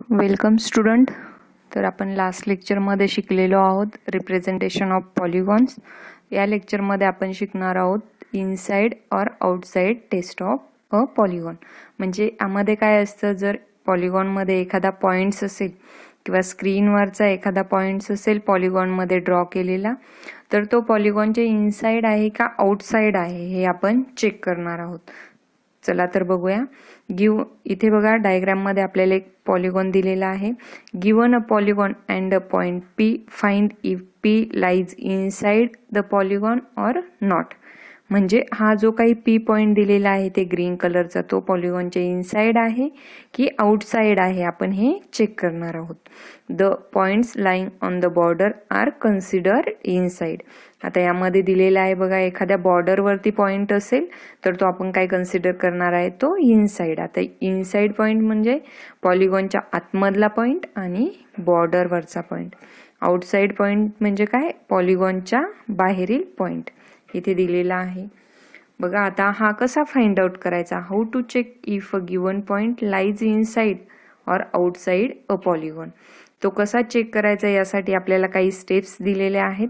Welcome student. तर आपण last लेक्चरमध्ये शिकलेलो आहोत रिप्रेझेंटेशन ऑफ पॉलिगॉन्स. या लेक्चरमध्ये आपण शिकणार आहोत inside or outside test of a polygon. म्हणजे यामध्ये काय असतं, जर पॉलिगॉनमध्ये एखादा पॉइंट्स असेल किंवा स्क्रीनवरचा एखादा पॉइंट्स असेल पॉलिगॉनमध्ये ड्रॉ केलेला, तर तो पॉलिगॉनचे इनसाइड आहे का आउटसाइड आहे हे आपण चेक करणार आहोत. चला तर बघूया. इथे बघा डायग्राम मध्ये आपल्याला एक पॉलिगॉन दिलेला आहे. Given a polygon and a point P, find if P lies inside the polygon or not. म्हणजे हा जो काही पी पॉइंट दिलेला आहे ते ग्रीन कलरचा, तो पॉलिगॉनच्या इनसाइड आहे की आउटसाइड आहे आपण हे चेक करणार आहोत. The points lying on the border are consider inside. आता यामध्ये दिलेला आहे बघा, एखाद्या बॉर्डरवरती पॉइंट असेल तर तो आपण काय कन्सिडर करणार आहे, तो इनसाइड. आता इनसाइड पॉइंट म्हणजे पॉलिगॉनच्या आतमधला पॉइंट आणि बॉर्डरवरचा पॉइंट. आउटसाइड पॉइंट म्हणजे काय, पॉलिगॉनच्या बाहेरील पॉइंट इथे दिलेला आहे बघा. आता हा कसा फाइंड आउट करायचा, how to check if a given point lies inside or outside a polygon. तो कसा चेक करायचा यासाठी आपल्याला काही स्टेप्स दिलेल्या आहेत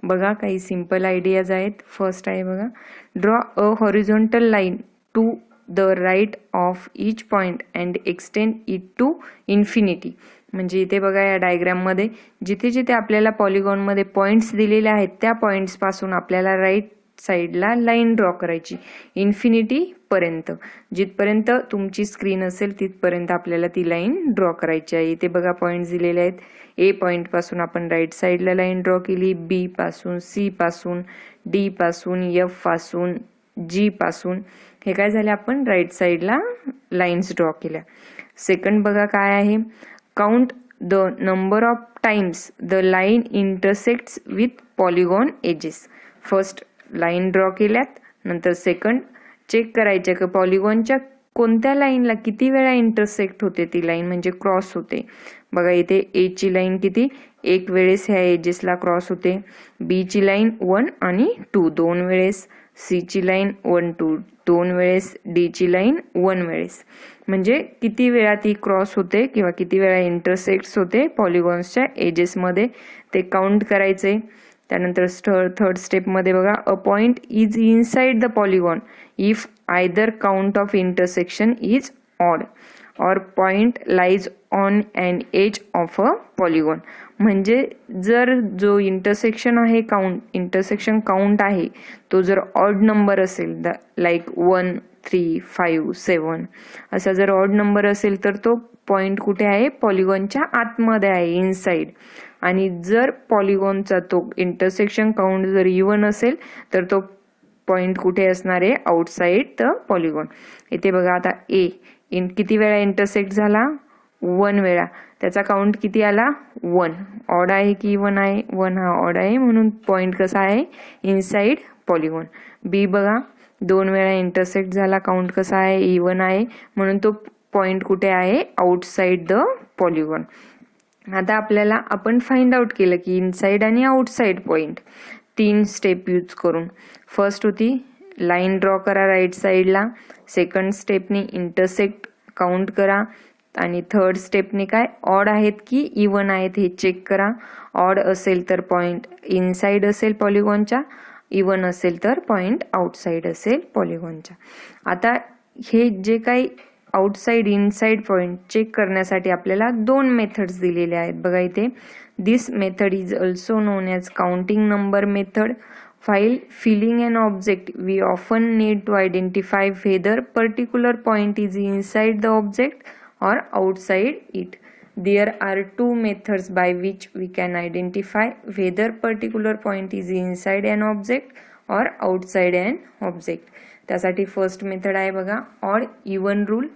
बघा. काही सिंपल आयडियाज आहेत. फर्स्ट आहे बघा, draw a horizontal line to the right of each point and extend it to infinity. म्हणजे इथे बघा या डायग्राम मध्ये जिथे जिथे आपल्याला पॉलिगॉन मध्ये पॉइंट्स दिलेले आहेत त्या पॉइंट्स पासून आपल्याला राईट साइडला लाईन ड्रॉ करायची इन्फिनिटी पर्यंत. जिथपर्यंत तुमची स्क्रीन असेल तिथपर्यंत आपल्याला ती लाईन ड्रॉ करायची आहे. इथे बघा पॉइंट्स दिलेले आहेत. ए पॉइंट पासून आपण राईट साइडला लाईन ड्रॉ केली, बी पासून, सी पासून, डी पासून, एफ पासून, जी पासून. हे काय झाले, आपण राईट साइडला लाईन्स ड्रॉ केल्या. सेकंड बघा काय आहे, count the number of times the line intersects with polygon edges. First line draw केल्यात, नंतर सेकंड चेक करायचे की पॉलिगॉनच्या कोणत्या लाईनला किती वेळा इंटरसेक्ट होते ती लाईन, म्हणजे क्रॉस होते. बघा इथे ए ची लाईन किती, एक वेळेस ह्या एजेसला क्रॉस होते. बी ची लाईन 1 आणि 2 दोन वेळेस, सी ची लाईन 1 2 दोन वेळेस, डी ची लाईन 1 वेळेस. म्हणजे किती वेळा ती क्रॉस होते किंवा किती वेळा इंटरसेक्ट होते पॉलिगॉन्सच्या एजेस मध्ये ते काउंट करायचे. त्यानंतर थर्ड स्टेप मध्ये बघा, a point is inside the polygon if either count of intersection is odd or point lies on an edge of a polygon. म्हणजे जर जो इंटरसेक्शन काउंट आहे तो जर ऑड नंबर असेल, लाईक 1 3 5 7 असा जर ऑड नंबर असेल तर तो पॉइंट कुठे आहे, पॉलिगॉनच्या आतमध्ये आहे, इनसाइड. आणि जर पॉलिगॉनचा तो इंटरसेक्शन काउंट जर इवन असेल तर तो पॉइंट कुठे असणार आहे, आउटसाइड द पॉलिगॉन. इथे बघा आता ए किती वेळा इंटरसेक्ट झाला, 1 वेळा. त्याचा काउंट किती आला, 1. ऑड आहे की इवन आहे, 1 हा ऑड आहे म्हणून पॉइंट कसा आहे, इनसाइड पॉलिगॉन. बी बघा 2 वेळा इंटरसेक्ट झाला, काउंट कसा आहे, इवन आहे म्हणून तो पॉइंट कुठे आहे, आउटसाइड द पॉलिगॉन. आता आपल्याला आपण फाइंड आउट केलं की इनसाइड आणि आउटसाइड पॉइंट 3 स्टेप यूज करून. फर्स्ट होती लाईन ड्रॉ करा राईट साइडला, सेकंड स्टेपनी इंटरसेक्ट काउंट करा, आणि थर्ड स्टेपने काय, ऑड आहेत की इवन आहेत हे चेक करा. ऑड असेल तर पॉइंट इनसाइड असेल पॉलिगॉनच्या, इवन असेल तर पॉइंट आउटसाइड असेल पॉलिगॉनच्या. आता हे जे काही आउटसाइड इनसाइड पॉइंट चेक करण्यासाठी आपल्याला 2 मेथड्स दिलेले आहेत बघा इथे. This method is also known as counting number method. While filling an object, we often need to identify whether particular point is inside the object or outside it. There are 2 methods by which we can identify whether particular point is inside an object or outside an object. त्यासाठी first method आहे बघा odd even rule,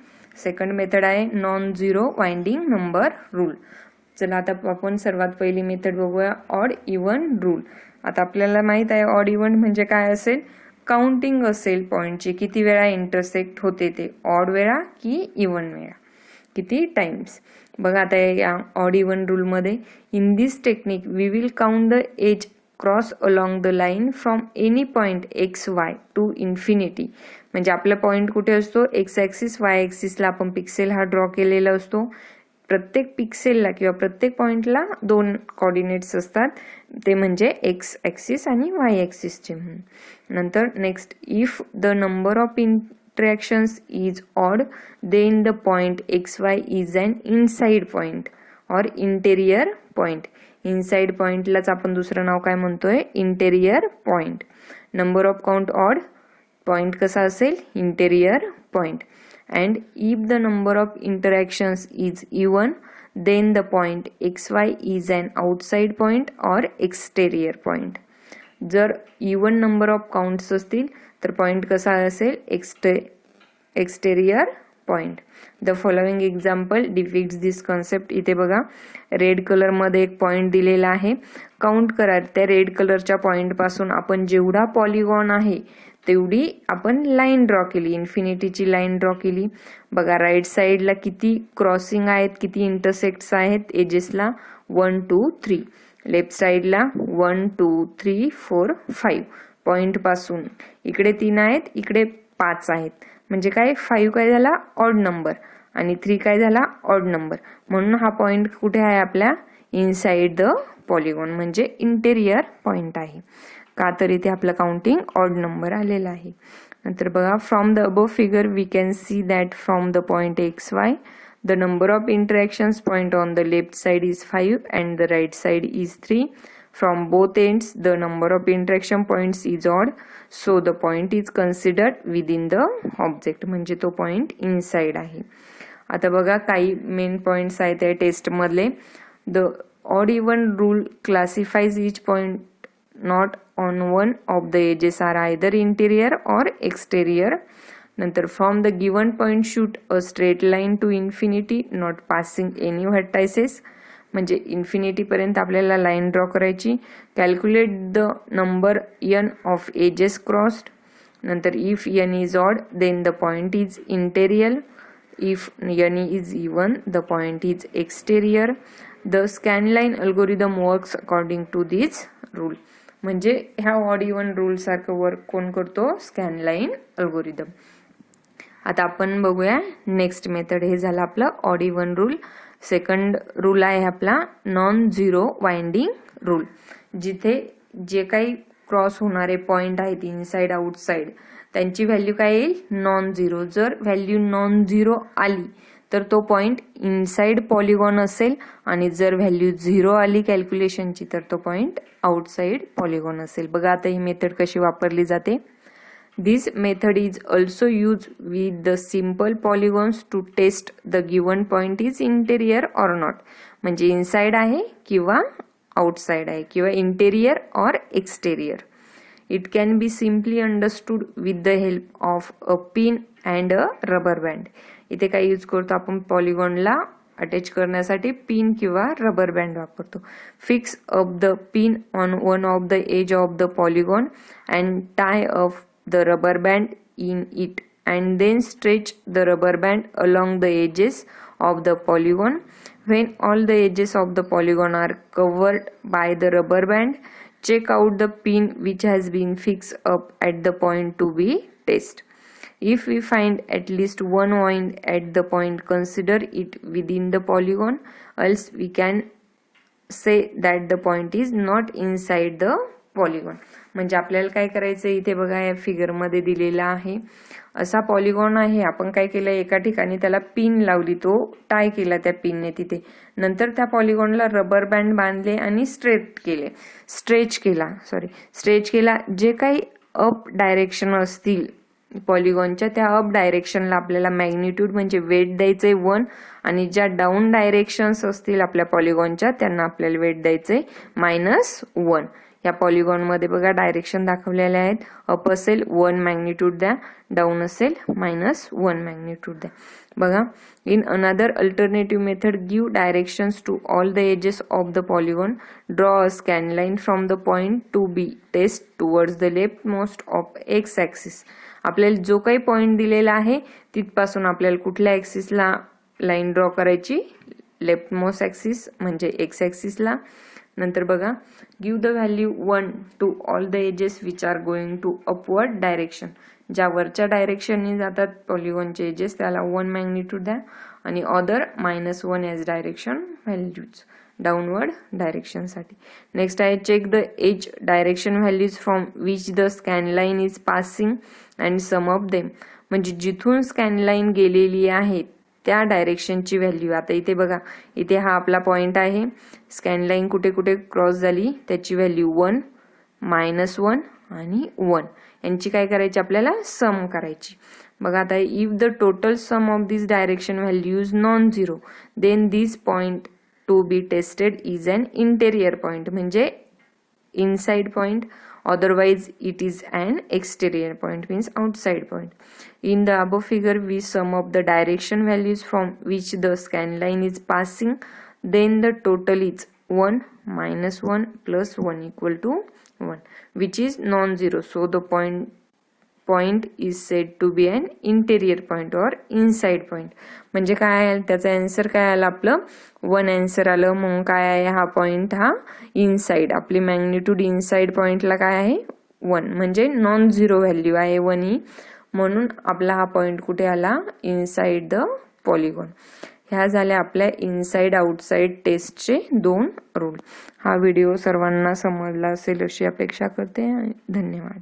second method आहे non zero winding number rule. चला आता आपण सर्वात पहिली method बघूया, ऑड इवन रूल. आता आपल्याला माहित आहे ऑड इवन म्हणजे काय असेल, काउंटिंग असेल पॉइंटची किती वेळा इंटरसेक्ट होते ते, ऑड वेळा की इवन वेळा, किती टाइम्स. बघा आता या ऑड इवन रूल मध्ये, in this technique we will count the edge cross along the line from any point X Y to infinity. म्हणजे आपला पॉइंट कुठे असतो, एक्स ऍक्सिस वाय ऍक्सिसला आपण पिक्सेल हा ड्रॉ केलेला असतो. प्रत्येक पिक्सेलला किंवा प्रत्येक पॉइंटला 2 कोऑर्डिनेट्स असतात, ते म्हणजे एक्स ॲक्सिस आणि वाय ॲक्सिसचे. नंतर next, if the number of interactions is odd then the point XY is an inside point or interior point. Inside पॉइंटलाच आपण दुसरं नाव काय म्हणतोय, interior point. Number of count odd, point कसा असेल, interior point. And if the number of interactions is even, then the point XY is an outside point or exterior point. जर even number of counts असतील तर point कसा असेल, exterior point. The following example depicts this concept. इथे बघा red colour मध्ये एक point दिलेला आहे. काउंट करा, त्या रेड कलरच्या पॉइंट पासून आपण जेवढा पॉलिगॉन आहे तेवढी आपण लाईन ड्रॉ केली, इन्फिनिटीची लाईन ड्रॉ केली. बघा राईट साईडला किती क्रॉसिंग आहेत, किती इंटरसेक्ट्स आहेत एजेसला, 1 2 3. लेफ्ट साईडला 1 2 3 4 5. पॉइंट पासून इकडे 3 आहेत, इकडे 5 आहेत, म्हणजे काय 5 काय झाला, ऑड नंबर, आणि 3 काय झाला, ऑड नंबर. म्हणून हा पॉइंट कुठे आहे, आपल्या इनसाइड द पॉलिगॉन, म्हणजे इंटेरियर पॉइंट आहे. का तर इथे आपलं काउंटिंग ऑड नंबर आलेला आहे. नंतर बघा, from the above figure we can see that from the point XY the number of interactions point on the left side is 5 and the right side is 3. From both ends the number of interaction points is odd, so the point is considered within the object, म्हणजे तो point inside आहे. आता बघा काही main points आहेत या taste मधले. The odd even rule classifies each point not on one of the edges are either interior or exterior. नंतर from the given point shoot a straight line to infinity not passing any vertices, म्हणजे infinity पर्यंत आपल्याला line draw करायची. Calculate the number n of edges crossed. नंतर if n is odd then the point is interior, if n is even the point is exterior. The scanline algorithm works according to this rule. म्हणजे ह्या odd even rule सारखं work कोण करतो, स्कॅनलाइन algorithm. आता आपण बघूया next method. हे झालं आपलं odd even rule. Second rule आहे आपला नॉन झिरो वाइंडिंग रूल. जिथे जे काही क्रॉस होणारे पॉइंट आहेत इनसाइड आउटसाइड त्यांची व्हॅल्यू काय येईल, नॉन झिरो. जर व्हॅल्यू नॉन झिरो आली तर तो पॉइंट इनसाइड पॉलिगॉन असेल, आणि जर व्हॅल्यू 0 आली कॅल्क्युलेशनची तर तो पॉइंट आउटसाइड पॉलिगॉन असेल. बघा आता ही मेथड कशी वापरली जाते. This method is also use with the simple polygons to test the given point is interior or not, म्हणजे इनसाइड आहे किंवा आउटसाइड आहे, किंवा interior or exterior. It can be simply understood with the help of a pin and a rubber band. इथे काय use करतो आपण, पॉलिगॉनला अटॅच करण्यासाठी पिन किंवा रबर बँड वापरतो. Fix up the pin on one of the edge of the polygon and tie up the rubber band in it and then stretch the rubber band along the edges of the polygon. When all the edges of the polygon are covered by the rubber band, check out the pin which has been fixed up at the point to be tested. If we find at least one point at the point, consider it within the polygon, else we can say that the point is not inside the polygon. म्हणजे आपल्याला काय करायचं, इथे बघा या figure मध्ये दिलेला आहे असा पॉलिगॉन आहे. आपण काय केलं, एका ठिकाणी त्याला पिन लावली, तो टाय केला त्या पिनने तिथे. नंतर त्या पॉलिगॉनला रबर बँड बांधले आणि स्ट्रेच केला. जे काही अप डायरेक्शन असतील पॉलिगॉनच्या त्या अप डायरेक्शनला आपल्याला मॅग्निट्यूड म्हणजे वेट द्यायचंय 1, आणि ज्या डाऊन डायरेक्शन्स असतील आपल्या पॉलिगॉनच्या त्यांना आपल्याला वेट द्यायचंय -1. या पॉलिगॉन मध्ये बघा डायरेक्शन दाखवलेले आहेत. अप असेल 1 मॅग्निट्यूड द्या, डाऊन असेल -1 मॅग्निट्यूड द्या. बघा, in another alternative method, give directions to all the edges of the polygon, draw a scan line from the point to be test towards the left most of x axis. आपल्याला जो काही point दिलेला आहे तिथपासून आपल्याला कुठल्या ऍक्सिसला line draw करायची, लेफ्ट मोस्ट ऍक्सिस म्हणजे एक्स ऍक्सिसला. नंतर बघा, give the value 1 to all the edges which are going to upward direction. ज्या वरच्या डायरेक्शनने जातात पॉलिगॉनचे एजेस त्याला 1 मॅग्निट्यूड द्या, आणि other -1 as direction values downward direction साठी. नेक्स्ट आहे check the edge direction values from which the scan line is passing and sum of them. म्हणजे जिथून स्कॅन लाईन गेलेली आहे त्या डायरेक्शनची व्हॅल्यू. आता इथे बघा, इथे हा आपला पॉइंट आहे, स्कॅन लाईन कुठे कुठे क्रॉस झाली त्याची व्हॅल्यू 1, -1 आणि 1 यांची काय करायची आपल्याला सम करायची. बघा आता if the total sum of this direction values non zero then this point to be tested is an interior point. म्हणजे inside point, otherwise it is an exterior point, means outside point. In the above figure we sum up the direction values from which the scan line is passing, then the total is 1, -1 plus 1 equal to 1, which is non-zero. So the point is said to be an interior point or inside point. म्हणजे काय आहे त्याचा answer काय आला आपलं 1 answer आलं. मग काय आहे हा पॉइंट हा इनसाइड, आपली मॅग्निट्यूड इनसाइड पॉइंटला काय आहे 1, म्हणजे नॉन झिरो व्हॅल्यू आहे 1 ही, म्हणून आपला हा पॉइंट कुठे आला इनसाइड द पॉलिगॉन. ह्या झाल्या आपल्या इनसाइड आउटसाइड टेस्टचे 2 रूल. हा व्हिडिओ सर्वांना समजला असेल अशी अपेक्षा करते. धन्यवाद.